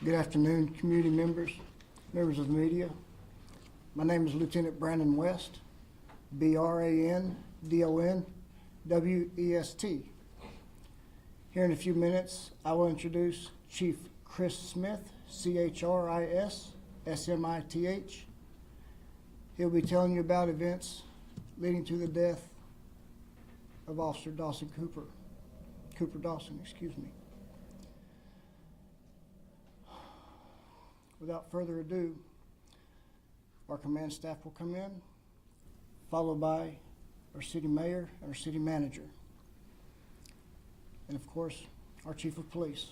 Good afternoon, community members, members of the media. My name is Lieutenant Brandon West, B-R-A-N-D-O-N-W-E-S-T. Here in a few minutes, I will introduce Chief Chris Smith, C-H-R-I-S-S-M-I-T-H. He'll be telling you about events leading to the death of Officer Dawson Cooper Dawson, excuse me. Without further ado, our command staff will come in, followed by our city mayor and our city manager, and of course, our chief of police.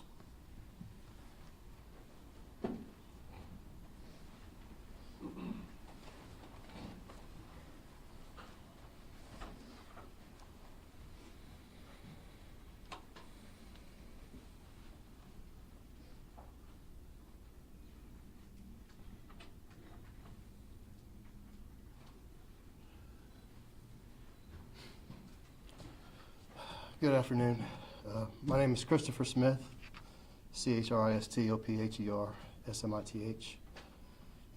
Good afternoon. My name is Christopher Smith, C-H-R-I-S-T-O-P-H-E-R-S-M-I-T-H,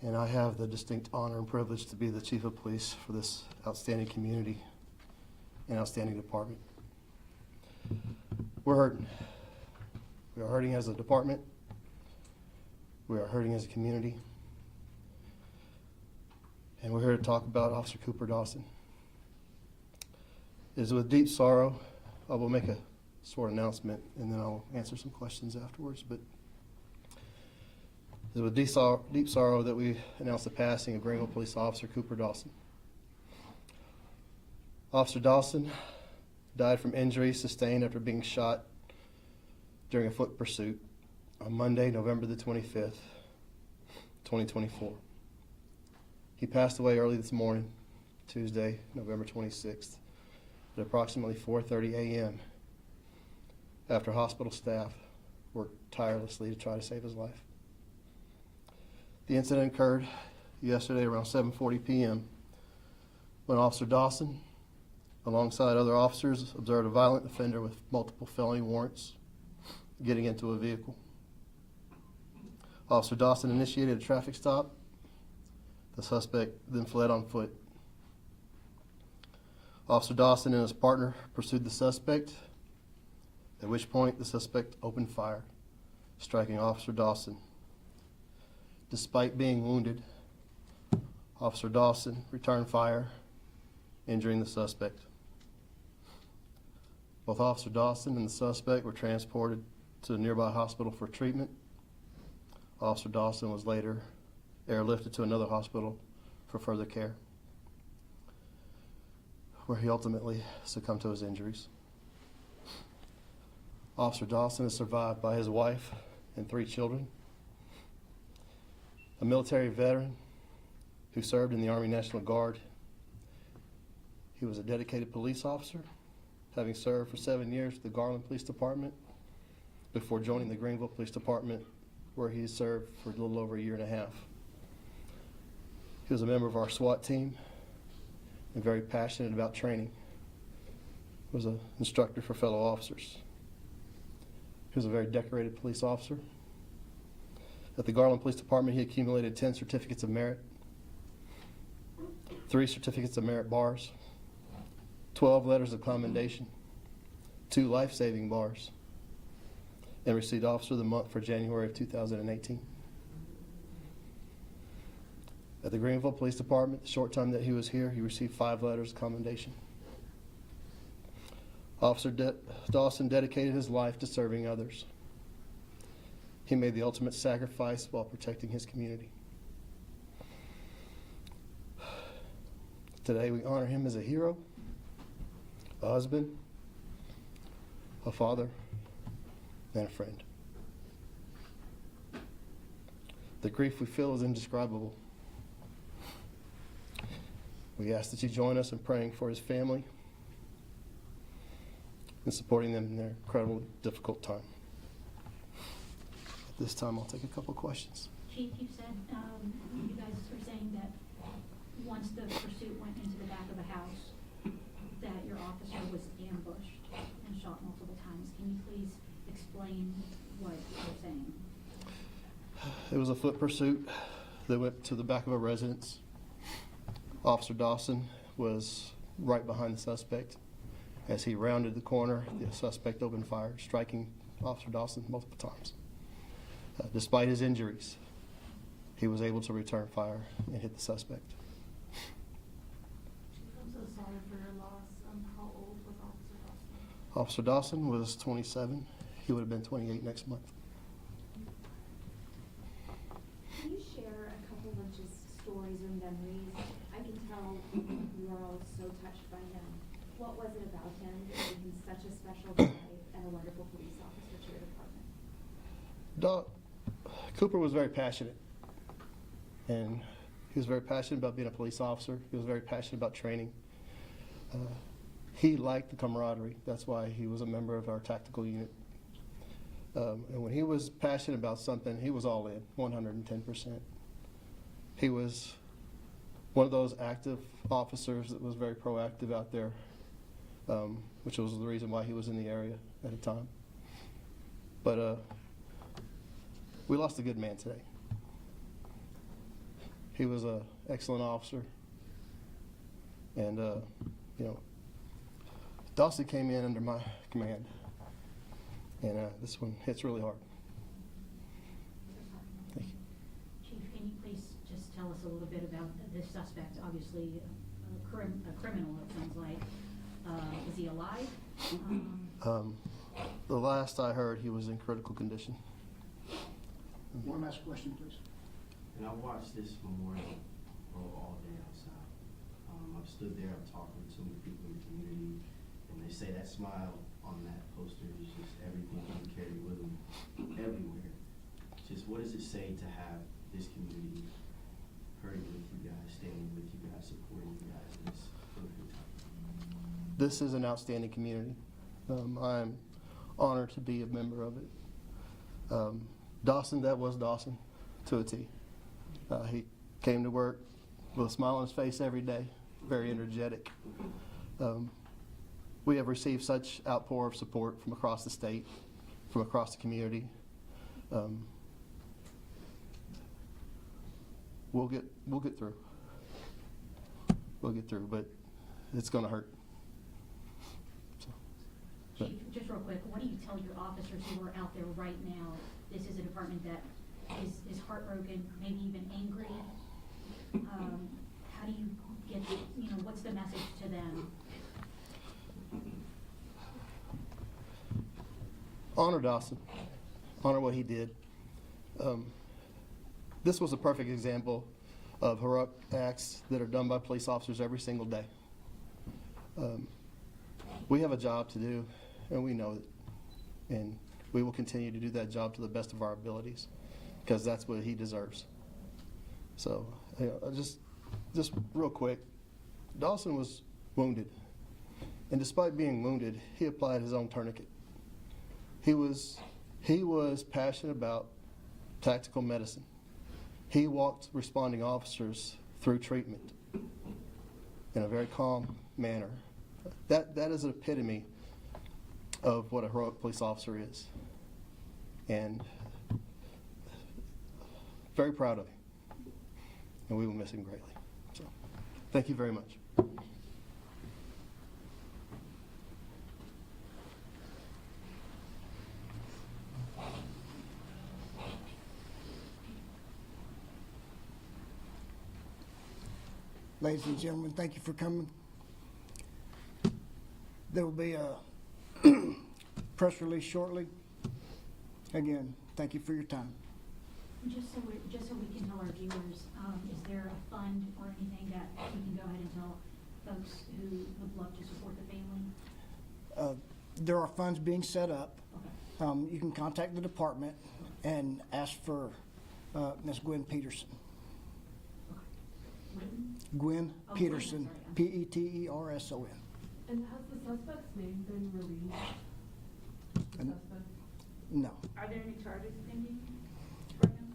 and I have the distinct honor and privilege to be the Chief of Police for this outstanding community and outstanding department. We're hurting. We are hurting as a department. We are hurting as a community. And we're here to talk about Officer Cooper Dawson. It is with deep sorrow I will make a short announcement, and then I'll answer some questions afterwards. But it was with deep sorrow that we announced the passing of Greenville Police Officer Cooper Dawson. Officer Dawson died from injuries sustained after being shot during a foot pursuit on Monday, November the 25th, 2024. He passed away early this morning, Tuesday, November 26th. At approximately 4:30 a.m. after hospital staff worked tirelessly to try to save his life. The incident occurred yesterday around 7:40 p.m. when Officer Dawson, alongside other officers, observed a violent offender with multiple felony warrants getting into a vehicle. Officer Dawson initiated a traffic stop. The suspect then fled on foot. Officer Dawson and his partner pursued the suspect, at which point the suspect opened fire, striking Officer Dawson. Despite being wounded, Officer Dawson returned fire, injuring the suspect. Both Officer Dawson and the suspect were transported to a nearby hospital for treatment. Officer Dawson was later airlifted to another hospital for further care, where he ultimately succumbed to his injuries. Officer Dawson is survived by his wife and 3 children, a military veteran who served in the Army National Guard. He was a dedicated police officer, having served for 7 years with the Garland Police Department before joining the Greenville Police Department, where he served for a little over a year and a half. He was a member of our SWAT team and very passionate about training. He was an instructor for fellow officers. He was a very decorated police officer. At the Garland Police Department, he accumulated 10 certificates of merit, 3 certificates of merit bars, 12 letters of commendation, 2 life-saving bars, and received Officer of the Month for January of 2018. At the Greenville Police Department, the short time that he was here, he received 5 letters of commendation. Officer Dawson dedicated his life to serving others. He made the ultimate sacrifice while protecting his community. Today we honor him as a hero, a husband, a father, and a friend. The grief we feel is indescribable. We ask that you join us in praying for his family and supporting them in their incredibly difficult time. At this time, I'll take a couple questions. Chief, you said you guys were saying that once the pursuit went into the back of the house, that your officer was ambushed shot multiple times. Can you please explain what you're saying? It was a foot pursuit that went to the back of a residence. Officer Dawson was right behind the suspect. As he rounded the corner, the suspect opened fire, striking Officer Dawson multiple times. Despite his injuries, he was able to return fire and hit the suspect. I'm so sorry for your loss. How old was Officer Dawson? Officer Dawson was 27. He would have been 28 next month. Can you share a couple of just stories or memories? I can tell you are all so touched by him. What was it about him that made him such a special guy and a wonderful police officer to your department? Cooper was very passionate, and he was very passionate about being a police officer. He was very passionate about training. He liked the camaraderie. That's why he was a member of our tactical unit. And when he was passionate about something, he was all in, 110%. He was one of those active officers that was very proactive out there, which was the reason why he was in the area at the time. But we lost a good man today. He was an excellent officer. And, you know, Dawson came in under my command. And this one hits really hard. Thank you. Chief, can you please just tell us a little bit about this suspect? Obviously, a criminal, it sounds like. Is he alive? The last I heard, he was in critical condition. One last question, please. And I watched this memorial all day outside. I've stood there, I've talked with so many people in the community, and they say that smile on that poster is just everything he carried with him everywhere. Just what does it say to have this community hurting with you guys, standing with you guys, supporting you guys in this difficult time? This is an outstanding community. I'm honored to be a member of it. Dawson, that was Dawson to a T. He came to work with a smile on his face every day, very energetic. We have received such outpour of support from across the state, from across the community. We'll get through. We'll get through, but it's going to hurt. So, but. Chief, just real quick, what do you tell your officers who are out there right now? This is a department that is heartbroken, maybe even angry. How do you get, what's the message to them? Honor Dawson. Honor what he did. This was a perfect example of heroic acts that are done by police officers every single day. We have a job to do, and we know it. And we will continue to do that job to the best of our abilities, because that's what he deserves. So, just real quick, Dawson was wounded. And despite being wounded, he applied his own tourniquet. He was passionate about tactical medicine. He walked responding officers through treatment in a very calm manner. That is an epitome of what a heroic police officer is. And very proud of him. And we will miss him greatly. So, thank you very much. Ladies and gentlemen, thank you for coming. There will be a press release shortly. Again, thank you for your time. Just so we can tell our viewers, is there a fund or anything that we can go ahead and tell folks who would love to support the family? There are funds being set up. Okay. You can contact the department and ask for Ms. Gwen Peterson. Gwen Oh, Peterson, Gwen, I'm sorry. Peterson. And has the suspect's name been released? The And- suspect? No, Are there any charges pending for him?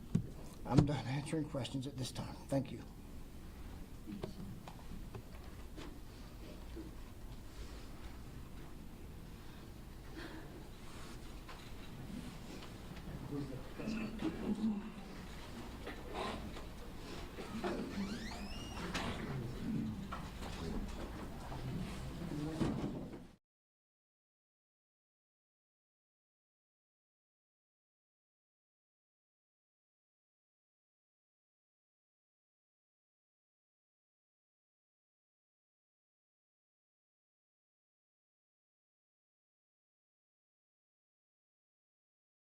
I'm done answering questions at this time. Thank you. Thank you, sir.